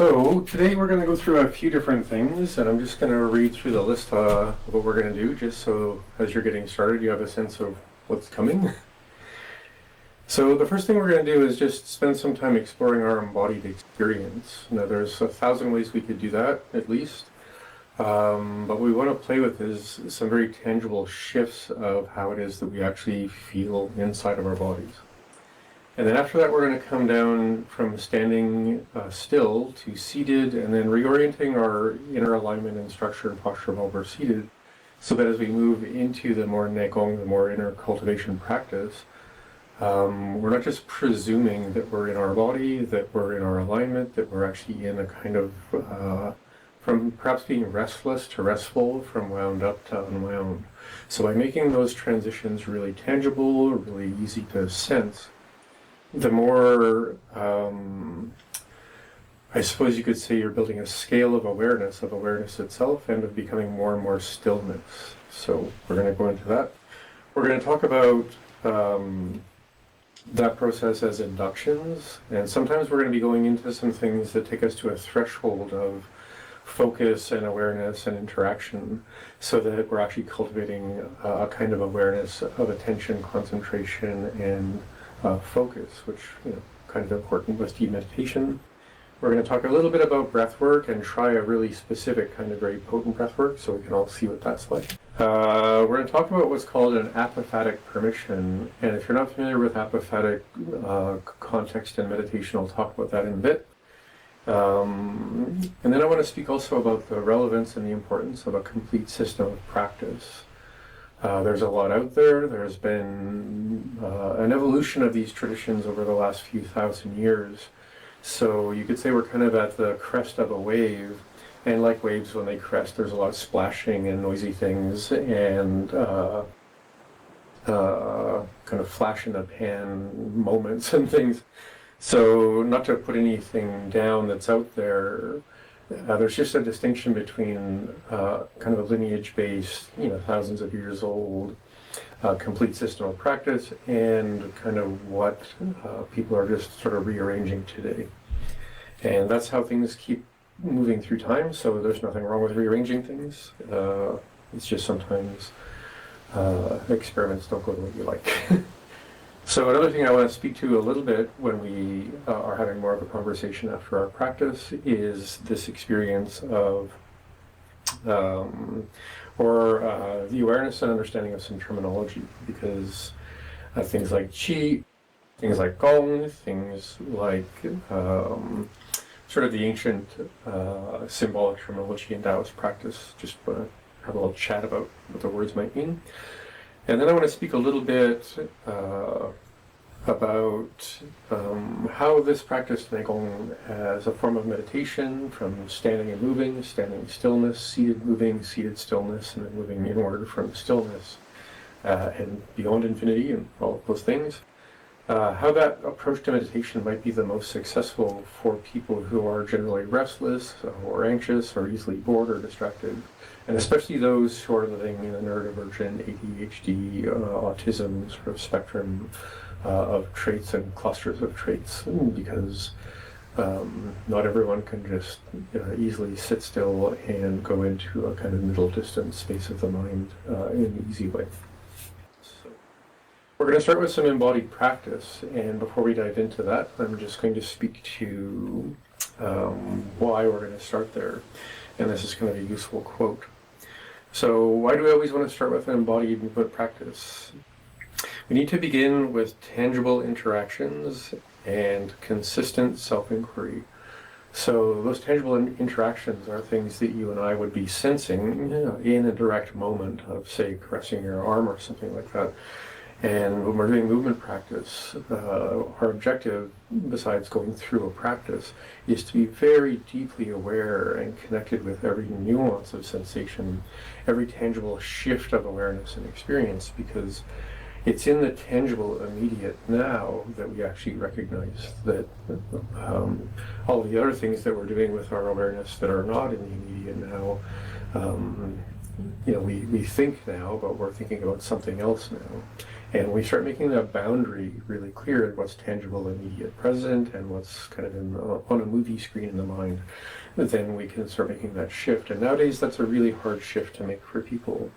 So today we're going to go through a few different things, and I'm just going to read through the list of what we're going to do, just so as you're getting started you have a sense of what's coming. So the first thing we're going to do is just spend some time exploring our embodied experience. Now there's 1,000 ways we could do that, at least. But what we want to play with is some very tangible shifts of how it is that we actually feel inside of our bodies. And then after that, we're going to come down from standing still to seated, and then reorienting our inner alignment and structure and posture while we're seated, so that as we move into the more Nei Gong, the more inner cultivation practice, we're not just presuming that we're in our body, that we're in our alignment, that we're actually in a kind of, from perhaps being restless to restful, from wound up to unwound. So by making those transitions really tangible, really easy to sense, the more, I suppose you could say, you're building a scale of awareness itself, and of becoming more and more stillness. So we're going to go into that. We're going to talk about that process as inductions, and sometimes we're going to be going into some things that take us to a threshold of focus and awareness and interaction, so that we're actually cultivating a kind of awareness of attention, concentration, and focus, which, kind of important with deep meditation. We're going to talk a little bit about breath work and try a really specific kind of very potent breath work, so we can all see what that's like. We're going to talk about what's called an apophatic permission, and if you're not familiar with apophatic context in meditation, I'll talk about that in a bit. And then I want to speak also about the relevance and the importance of a complete system of practice. There's a lot out there. There's been an evolution of these traditions over the last few thousand years. So you could say we're kind of at the crest of a wave. And like waves, when they crest, there's a lot of splashing and noisy things, and kind of flash in the pan moments and things. So not to put anything down that's out there, there's just a distinction between kind of a lineage-based, thousands of years old, complete system of practice, and kind of what people are just sort of rearranging today. And that's how things keep moving through time, so there's nothing wrong with rearranging things. It's just sometimes experiments don't go the way you like. So another thing I want to speak to a little bit when we are having more of a conversation after our practice is this experience of, the awareness and understanding of some terminology, because things like Qi, things like Gong, things like sort of the ancient symbolic terminology in Taoist practice, just have a little chat about what the words might mean. And then I want to speak a little bit about how this practice, Nei Gong, as a form of meditation, from standing and moving, standing stillness, seated moving, seated stillness, and then moving inward from stillness and beyond infinity and all of those things, how that approach to meditation might be the most successful for people who are generally restless or anxious or easily bored or distracted. And especially those who are living in a neurodivergent, ADHD, autism sort of spectrum of traits and clusters of traits, because not everyone can just easily sit still and go into a kind of middle distance space of the mind in an easy way. So we're going to start with some embodied practice, and before we dive into that, I'm just going to speak to why we're going to start there. And this is going to be a useful quote. So why do we always want to start with an embodied movement practice? We need to begin with tangible interactions and consistent self-inquiry. So those tangible interactions are things that you and I would be sensing in a direct moment of, say, caressing your arm or something like that. And when we're doing movement practice, our objective, besides going through a practice, is to be very deeply aware and connected with every nuance of sensation, every tangible shift of awareness and experience, because it's in the tangible immediate now that we actually recognize that all the other things that we're doing with our awareness that are not in the immediate now, we think now, but we're thinking about something else now. And we start making that boundary really clear at what's tangible, immediate present, and what's kind of on a movie screen in the mind, then we can start making that shift. And nowadays, that's a really hard shift to make for people.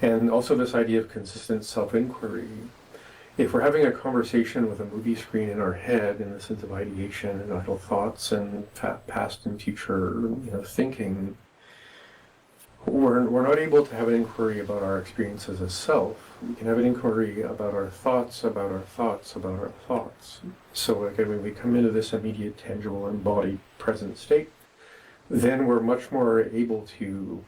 And also this idea of consistent self-inquiry. If we're having a conversation with a movie screen in our head, in the sense of ideation and idle thoughts and past and future, thinking, we're not able to have an inquiry about our experiences as self. We can have an inquiry about our thoughts, about our thoughts, about our thoughts. So again, when we come into this immediate, tangible, embodied, present state, then we're much more able to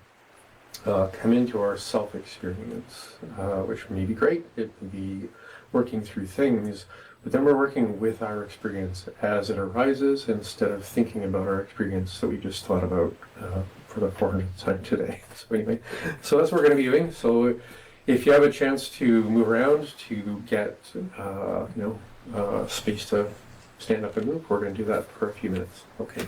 come into our self-experience, which may be great. It may be working through things, but then we're working with our experience as it arises instead of thinking about our experience that we just thought about for the 400th time today. So anyway, so that's what we're going to be doing. So if you have a chance to move around to get space to stand up and move, we're going to do that for a few minutes. Okay.